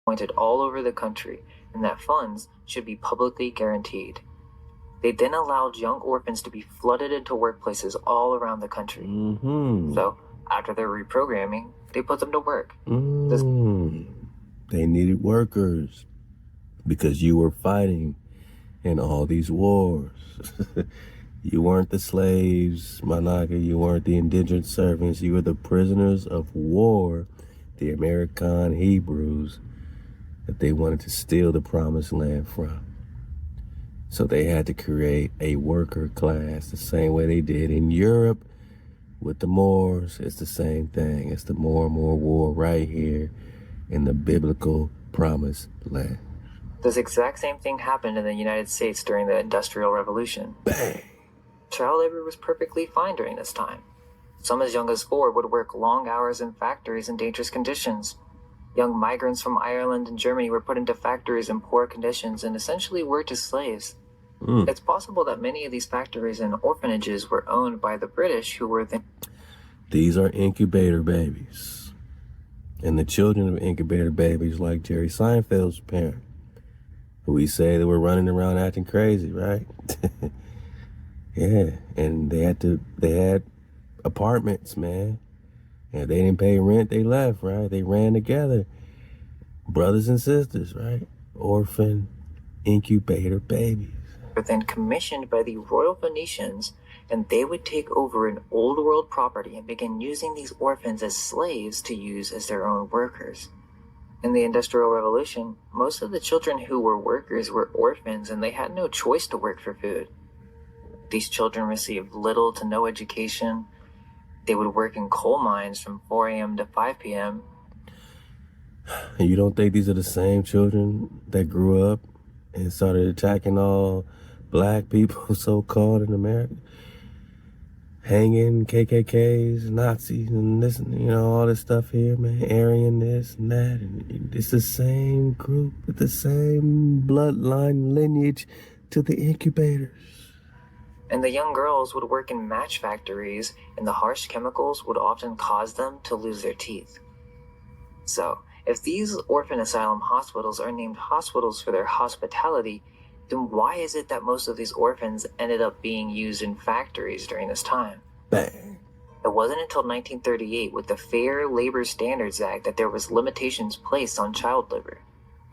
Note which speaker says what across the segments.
Speaker 1: appointed all over the country and that funds should be publicly guaranteed. They then allowed young orphans to be flooded into workplaces all around the country. So, after their reprogramming, they put them to work.
Speaker 2: They needed workers because you were fighting in all these wars. You weren't the slaves, Manaka. You weren't the indentured servants. You were the prisoners of war, the American Hebrews that they wanted to steal the promised land from. So they had to create a worker class the same way they did in Europe with the Moors. It's the same thing. It's the more and more war right here in the biblical promised land.
Speaker 1: This exact same thing happened in the United States during the Industrial Revolution.
Speaker 2: Bang!
Speaker 1: Child labor was perfectly fine during this time. Some as young as 4 would work long hours in factories in dangerous conditions. Young migrants from Ireland and Germany were put into factories in poor conditions and essentially worked as slaves. It's possible that many of these factories and orphanages were owned by the British, who were then...
Speaker 2: These are incubator babies. And the children of incubator babies, like Jerry Seinfeld's parents, who we say they were running around acting crazy, right? Yeah, and they had apartments, man. And they didn't pay rent, they left, right? They ran together. Brothers and sisters, right? Orphan incubator babies.
Speaker 1: Were then commissioned by the Royal Venetians, and they would take over an old world property and begin using these orphans as slaves to use as their own workers. In the Industrial Revolution, most of the children who were workers were orphans, and they had no choice to work for food. These children received little to no education. They would work in coal mines from 4 a.m. to 5 p.m.
Speaker 2: And you don't think these are the same children that grew up and started attacking all black people, so-called, in America? Hanging KKKs, Nazis, and this, all this stuff here, man. Aryan this and that. And it's the same group with the same bloodline lineage to the incubators.
Speaker 1: And the young girls would work in match factories, and the harsh chemicals would often cause them to lose their teeth. So, if these orphan asylum hospitals are named hospitals for their hospitality, then why is it that most of these orphans ended up being used in factories during this time?
Speaker 2: Bang.
Speaker 1: It wasn't until 1938 with the Fair Labor Standards Act that there was limitations placed on child labor.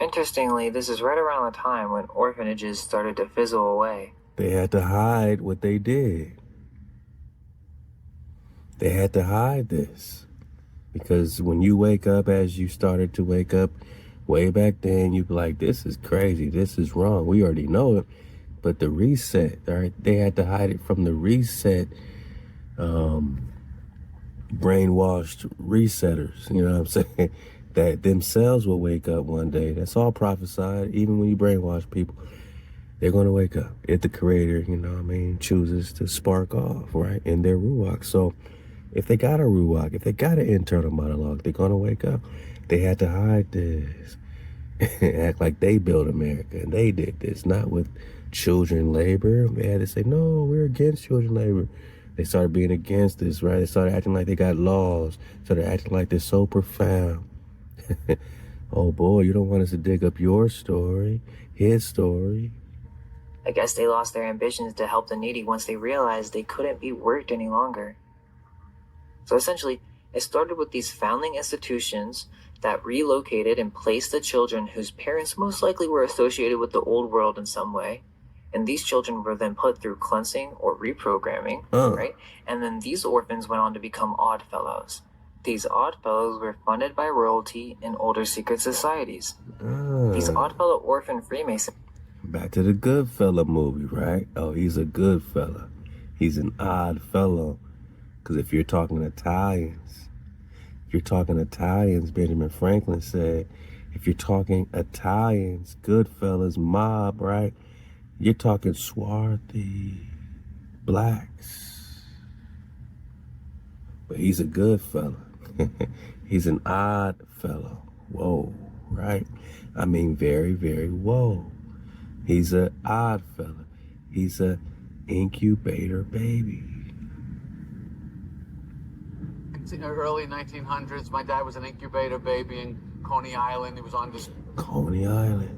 Speaker 1: Interestingly, this is right around the time when orphanages started to fizzle away.
Speaker 2: They had to hide what they did. They had to hide this. Because when you wake up, as you started to wake up way back then, you'd be like, this is crazy, this is wrong. We already know it. But the reset, all right, they had to hide it from the reset, brainwashed resetters, you know what I'm saying? That themselves will wake up one day. That's all prophesied, even when you brainwash people. They're going to wake up if the creator, chooses to spark off, right, in their ruach. So if they got a ruach, if they got an internal monologue, they're going to wake up. They had to hide this, act like they built America, and they did this, not with children labor. They had to say, no, we're against children labor. They started being against this, right? They started acting like they got laws, started acting like they're so profound. Oh boy, you don't want us to dig up your story, his story.
Speaker 1: I guess they lost their ambitions to help the needy once they realized they couldn't be worked any longer. So essentially, it started with these foundling institutions that relocated and placed the children whose parents most likely were associated with the old world in some way. And these children were then put through cleansing or reprogramming, right? And then these orphans went on to become Odd Fellows. These Odd Fellows were funded by royalty and older secret societies. These Odd Fellow orphan Freemasons.
Speaker 2: Back to the good fella movie, right? Oh, he's a good fella. He's an odd fellow. Because if you're talking Italians, Benjamin Franklin said, if you're talking Italians, Goodfellas, mob, right? You're talking swarthy blacks. But he's a good fella. He's an odd fellow. Whoa, right? I mean, very, very whoa. He's an odd fella. He's a incubator baby.
Speaker 3: In the early 1900s, my dad was an incubator baby in Coney Island. He was on
Speaker 2: Coney Island.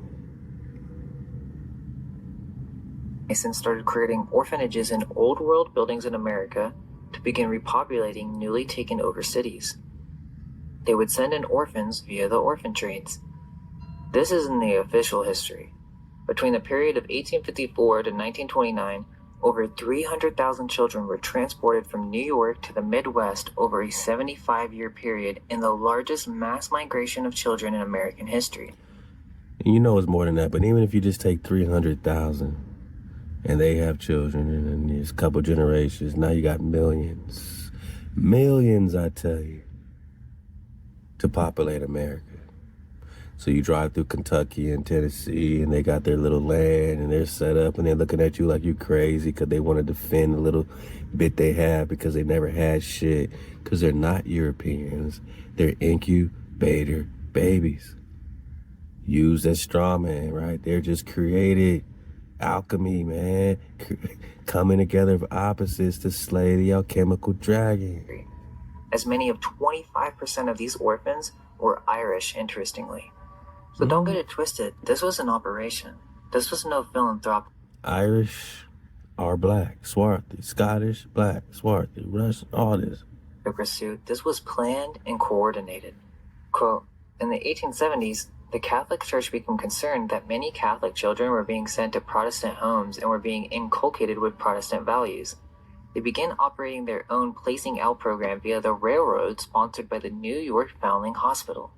Speaker 1: Mason started creating orphanages in old world buildings in America to begin repopulating newly taken over cities. They would send in orphans via the orphan trains. This isn't the official history. Between the period of 1854 to 1929, over 300,000 children were transported from New York to the Midwest over a 75-year period in the largest mass migration of children in American history.
Speaker 2: You know it's more than that, but even if you just take 300,000 and they have children and then there's a couple generations, now you got millions. Millions, I tell you, to populate America. So you drive through Kentucky and Tennessee and they got their little land and they're set up and they're looking at you like you crazy because they want to defend the little bit they have because they never had shit, because they're not Europeans. They're incubator babies. Used as straw man, right? They're just created. Alchemy, man. Coming together of opposites to slay the alchemical dragon.
Speaker 1: As many of 25% of these orphans were Irish, interestingly. So don't get it twisted. This was an operation. This was no philanthropic.
Speaker 2: Irish are black, swarthy. Scottish, black, swarthy. Russian, all this.
Speaker 1: Pursuit. This was planned and coordinated. Quote, in the 1870s, the Catholic Church became concerned that many Catholic children were being sent to Protestant homes and were being inculcated with Protestant values. They began operating their own placing out program via the railroad sponsored by the New York Foundling Hospital.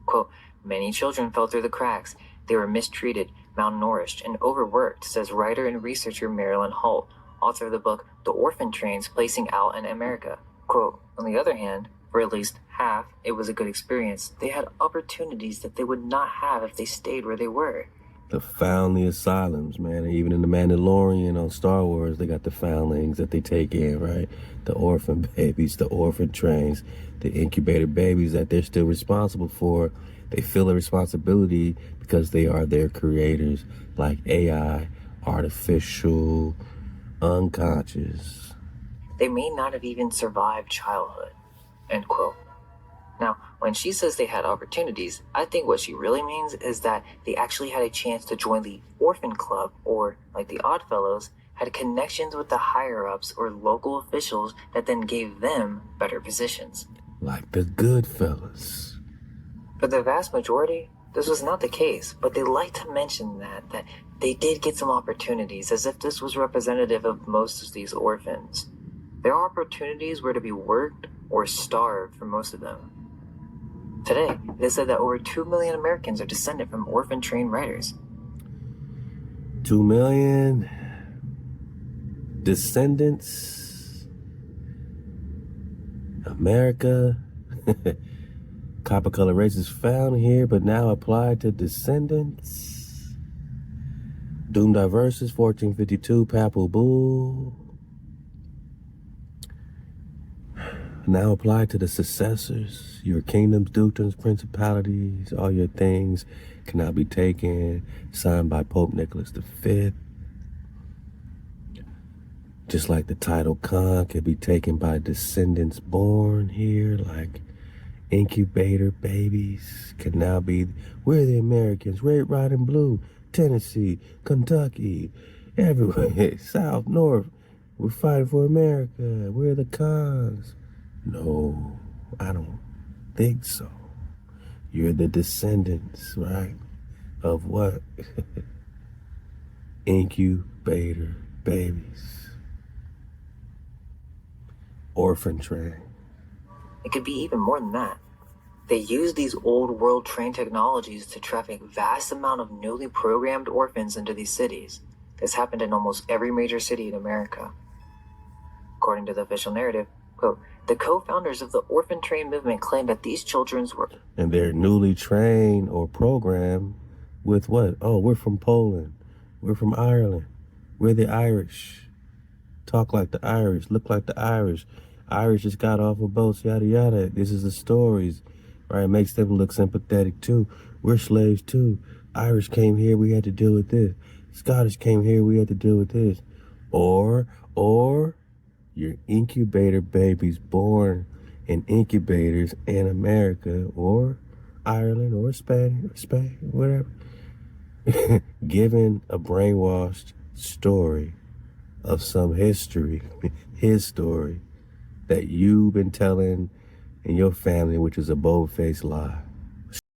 Speaker 1: Quote, many children fell through the cracks. They were mistreated, malnourished, and overworked, says writer and researcher Marilyn Holt, author of the book The Orphan Trains Placing Out in America. Quote, on the other hand, for at least half, it was a good experience. They had opportunities that they would not have if they stayed where they were.
Speaker 2: The foundling asylums, man. And even in the Mandalorian on Star Wars, they got the foundlings that they take in, right? The orphan babies, the orphan trains, the incubator babies that they're still responsible for. They feel a responsibility because they are their creators, like AI, artificial, unconscious.
Speaker 1: They may not have even survived childhood, end quote. Now, when she says they had opportunities, I think what she really means is that they actually had a chance to join the orphan club, or, like the Oddfellows, had connections with the higher-ups or local officials that then gave them better positions.
Speaker 2: Like the Goodfellas.
Speaker 1: For the vast majority, this was not the case, but they like to mention that they did get some opportunities, as if this was representative of most of these orphans. Their opportunities were to be worked or starved for most of them. Today, it is said that over 2 million Americans are descended from orphan train riders.
Speaker 2: 2 million descendants. America. Copper color races found here, but now applied to descendants. Doom Diverses, 1452, Papal Bull. Now applied to the successors. Your kingdoms, dukedoms, principalities, all your things can now be taken. Signed by Pope Nicholas V. Just like the title Khan can be taken by descendants born here, like incubator babies can now be, we're the Americans, red, white, and blue, Tennessee, Kentucky, everywhere, south, north, we're fighting for America, we're the Khans. No, I don't think so. You're the descendants, right? Of what? Incubator babies. Orphan train.
Speaker 1: It could be even more than that. They use these old world train technologies to traffic vast amount of newly programmed orphans into these cities. This happened in almost every major city in America. According to the official narrative, quote, the co-founders of the orphan train movement claim that these children were...
Speaker 2: And they're newly trained or programmed with what? Oh, we're from Poland. We're from Ireland. We're the Irish. Talk like the Irish. Look like the Irish. Irish just got off of boats, yada, yada. This is the stories, right? It makes them look sympathetic, too. We're slaves, too. Irish came here, we had to deal with this. Scottish came here, we had to deal with this. Or your incubator babies born in incubators in America or Ireland or Spain, whatever, giving a brainwashed story of some history, his story, that you've been telling in your family, which is a bold-faced lie.